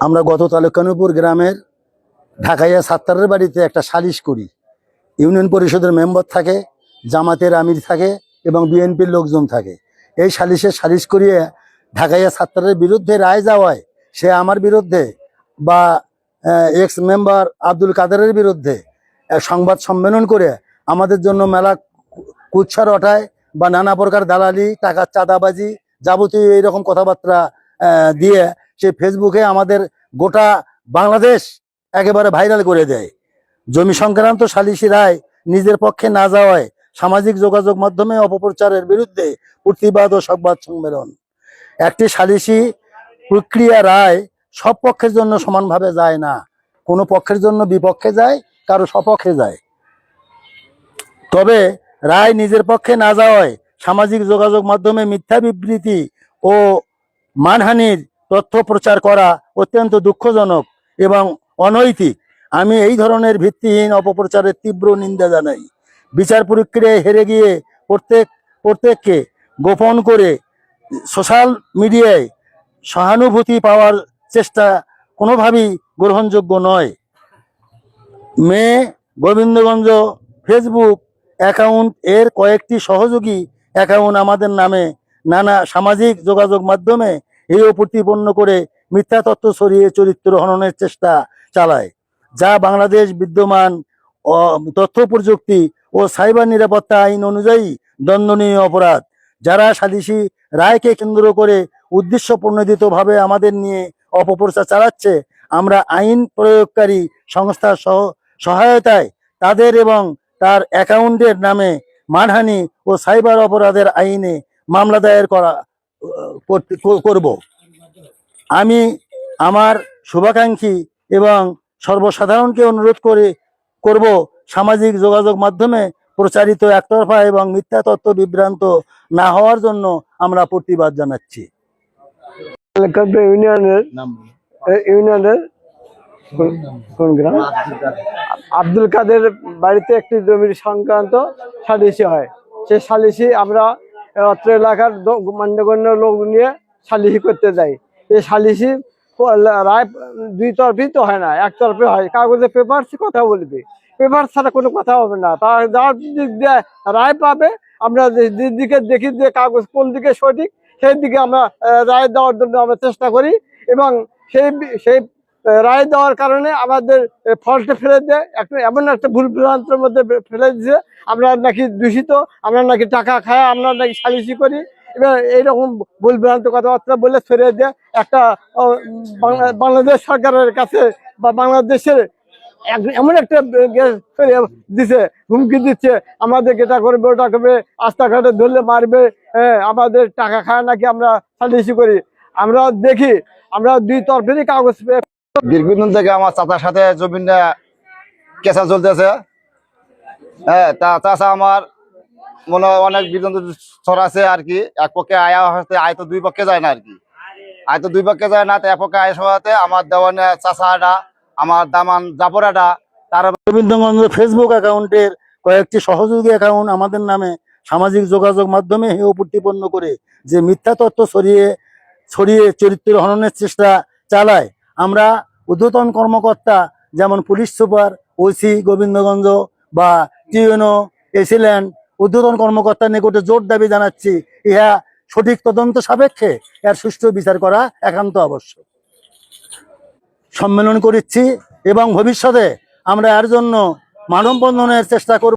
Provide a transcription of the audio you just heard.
আমরা গত তালুকানুপুর গ্রামের ঢাকাইয়া সাত্তারের বাড়িতে একটা সালিশ করি। ইউনিয়ন পরিষদের মেম্বার থাকে, জামাতের আমির থাকে এবং বিএনপির লোকজন থাকে। এই সালিশ করিয়ে ঢাকাইয়া সাত্তারের বিরুদ্ধে রায় যাওয়ায় সে আমার বিরুদ্ধে বা এক্স মেম্বার আব্দুল কাদেরের বিরুদ্ধে সংবাদ সম্মেলন করে আমাদের জন্য মেলা কুৎসা রটায় বা নানা প্রকার দালালি, টাকার চাঁদাবাজি, যাবতীয় এইরকম কথাবার্তা দিয়ে সে ফেসবুকে আমাদের গোটা বাংলাদেশ একেবারে ভাইরাল করে দেয়। জমি সংক্রান্ত সালিশি রায় নিজের পক্ষে না যাওয়ায় সামাজিক যোগাযোগ মাধ্যমে অপপ্রচারের বিরুদ্ধে প্রতিবাদ ও সংবাদ সম্মেলন। একটি সালিশি প্রক্রিয়া রায় সব পক্ষের জন্য সমানভাবে যায় না, কোনো পক্ষের জন্য বিপক্ষে যায়, কারো সপক্ষে যায়। তবে রায় নিজের পক্ষে না যাওয়ায় সামাজিক যোগাযোগ মাধ্যমে মিথ্যা বিবৃতি ও মানহানির তথ্য প্রচার করা অত্যন্ত দুঃখজনক এবং অনৈতিক। আমি এই ধরনের ভিত্তিহীন অপপ্রচারের তীব্র নিন্দা জানাই। বিচার প্রক্রিয়ায় হেরে গিয়ে প্রত্যেককে গোপন করে সোশ্যাল মিডিয়ায় সহানুভূতি পাওয়ার চেষ্টা কোনোভাবেই গ্রহণযোগ্য নয়। গোবিন্দগঞ্জ ফেসবুক অ্যাকাউন্ট এর কয়েকটি সহযোগী অ্যাকাউন্ট আমাদের নামে নানা সামাজিক যোগাযোগ মাধ্যমে এই প্রতিপন্ন করে মিথ্যা তথ্য ছড়িয়ে চরিত্র হননের চেষ্টা চালায়, যা বাংলাদেশ বিদ্যমান তথ্য প্রযুক্তি ও সাইবার নিরাপত্তা আইন অনুযায়ী দণ্ডনীয় অপরাধ। যারা সালিশি রায়কে কেন্দ্র করে উদ্দেশ্য প্রণোদিতভাবে আমাদের নিয়ে অপপ্রচার চালাচ্ছে, আমরা আইন প্রয়োগকারী সংস্থার সহায়তায় তাদের এবং তার অ্যাকাউন্টের নামে মানহানি ও সাইবার অপরাধের আইনে মামলা দায়ের করব। আমি আমার শুভাকাঙ্ক্ষী এবং সর্বসাধারণকে অনুরোধ করব সামাজিক যোগাযোগ মাধ্যমে প্রচারিত একতরফা এবং মিথ্যা তথ্য বিভ্রান্ত না হওয়ার জন্য আমরা প্রতিবাদ জানাচ্ছি। ইউনিয়নের কোন গ্রাম? আব্দুল কাদের বাড়িতে একটি জমির সংক্রান্ত সালিশি হয়। সেই সালিশি আমরা অত্র এলাকার মান্যগণ্য লোক নিয়ে সালিশি করতে যাই। এই সালিশি রায় দুই তরফই তো হয় না, একতরফে হয়। কাগজে পেপার কথা বলবে, পেপার ছাড়া কোনো কথা হবে না। তার যার দিক দিয়ে রায় পাবে, আমরা যে দিকে দেখি যে কাগজ কোন দিকে সঠিক, সেই দিকে আমরা রায় দেওয়ার জন্য আমরা চেষ্টা করি এবং সেই রায় দেওয়ার কারণে আমাদের ফল্টে ফেলে দেয়, এমন একটা ভুল ভ্রান্তের মধ্যে ফেলে দিচ্ছে আমরা নাকি দূষিত, আমরা নাকি টাকা খাই, আমরা নাকি সালিশি করি। এবার এইরকম ভুল ভ্রান্ত কথাবার্তা বলে ফেলে দেয় একটা বাংলাদেশ সরকারের কাছে বা বাংলাদেশের এমন একটা দিছে, হুমকি দিচ্ছে আমাদের এটা করবে ওটা করবে, রাস্তাঘাটে ধরলে মারবে, আমাদের টাকা খায় নাকি আমরা সালিশি করি। আমরা দেখি আমরা দুই তরফেরই কাগজ। দীর্ঘদিন থেকে আমার চাচার সাথে জমিটা কেঁচা চলতেছে। তা চাচা আমার মনে হয় অনেক বিদ্যুৎ ছড়াছে আর কি। এক পক্ষে আয়া হচ্ছে, আয় তো দুই পক্ষে যায় না আর কি, আয় তো দুই পক্ষে যায় না। তো এক পক্ষে আয় সহাতে আমার দেওয়ানে চাচাটা, আমার দামান জাপরাটা, তার গোবিন্দগঞ্জ ফেসবুক অ্যাকাউন্টের কয়েকটি সহযোগী অ্যাকাউন্ট আমাদের নামে সামাজিক যোগাযোগ মাধ্যমে হেয় প্রতিপন্ন করে যে মিথ্যা তথ্য ছড়িয়ে চরিত্র হননের চেষ্টা চালায়। আমরা ঊর্ধ্বতন কর্মকর্তা যেমন পুলিশ সুপার, ওসি গোবিন্দগঞ্জ বা টিউনো এসিল্যান্ড ঊর্ধ্বতন কর্মকর্তার নিকটে জোর দাবি জানাচ্ছি, ইহা সঠিক তদন্ত সাপেক্ষে এর সুষ্ঠু বিচার করা একান্ত আবশ্যক। সম্মেলন করেছি এবং ভবিষ্যতে আমরা এর জন্য মানববন্ধনের চেষ্টা করব।